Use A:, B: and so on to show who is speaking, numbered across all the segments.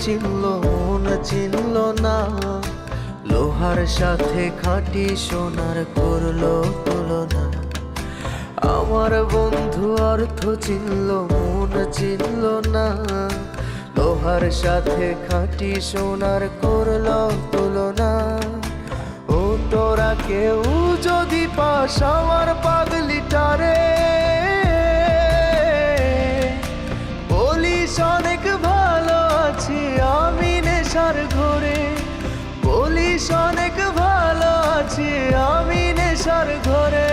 A: চিনল মন চিনল না, লোহার সাথে খাঁটি সোনার করলো তুলনা। আমার বন্ধু অর্থ চিনল মন চিনল না, লোহার সাথে খাঁটি সোনার করলো তুলনা। ও তোরা কেউ যদি পাস আমার পাগলিটারে, বলিস অনেক ভালো আছি আমি নেশার ঘরে, বলিস অনেক ভালো আছি আমি নেশার ঘরে।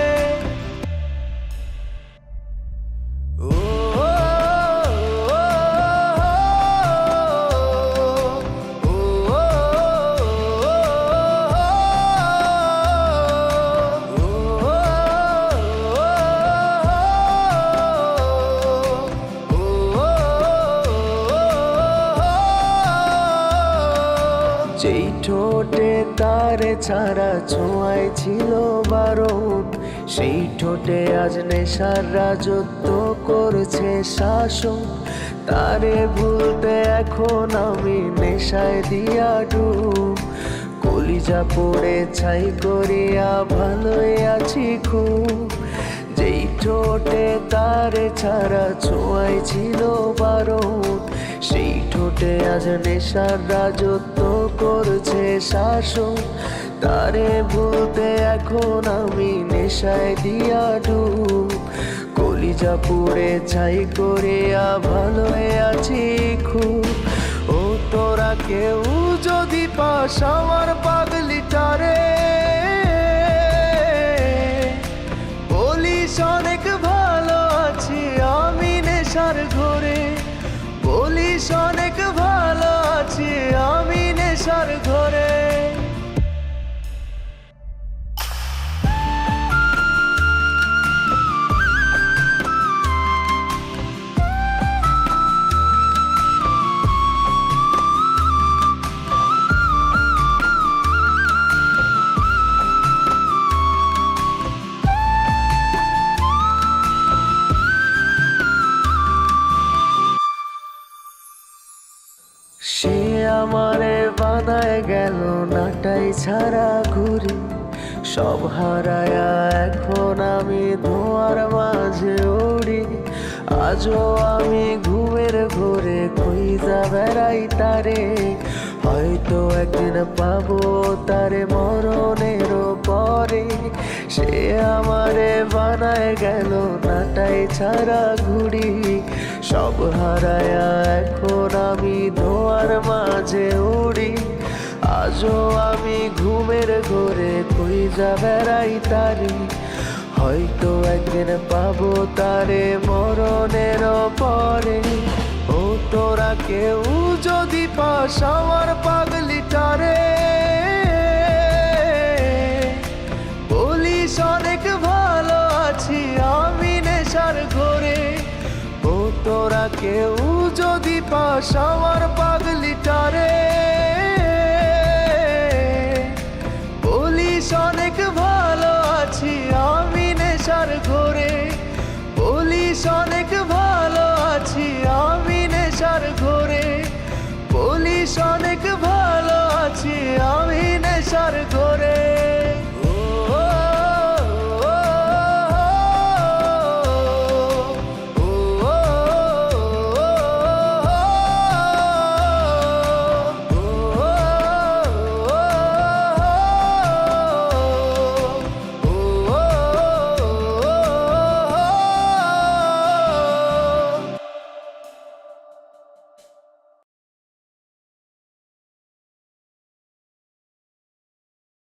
A: যেই ঠোঁটে তারে ছাড়া ছোঁয়ায় ছিল বারণ, সেই ঠোঁটে আজ নেশার রাজত্ব করছে শাসন। তারে ভুলতে এখন আমি নেশায় দিয়া ডুব, কলিজা পড়ে ছাই করিয়া ভালোই আছি খুব। যেই ঠোঁটে তারে ছাড়া ছোঁয়ায় ছিল বারণ, সেই ঠোঁটে আজ নেশার রাজত্ব করছে শাসন। তারে ভুলতে এখন আমি নেশায় দিয়া ডুব, কলিজা পুড়ে ছাই করিয়া ভালোই আছি খুব। ও তোরা কেউ যদি পাস আমার পাগলিটারে, বলিস অনেক ভালো আছি আমি নেশার ঘরে, বলিস অনেক ভালো আছি আমি নেশার ঘরে। সে আমারে বানায় গেল নাটাই ছাড়া ঘুরি, সব হারায়া এখন আমি ধোঁয়ার মাঝে উড়ি। আজও আমি ঘুমের ঘোরে খুঁজা বেড়াই তারে, হয়তো একদিন পাবো তারে মরণেরও পরে। সে আমারে বানায় গেল নাটাই ছাড়া ঘুরি, সব হারায়া এখন আমি ধোঁয়ার মাঝে উড়ি। আজও আমি ঘুমের ঘোরে খুঁজা বেড়াই তারে, হয়তো একদিন পাবো তারে মরণের পরে। ও তোরা কেউ যদি পাস আমার পাগলিটারে, বলিস অনেক ভালো আছি আমি নেশার ঘরে। ও তোরা কেউ যদি পাস আমার পাগলিটারে,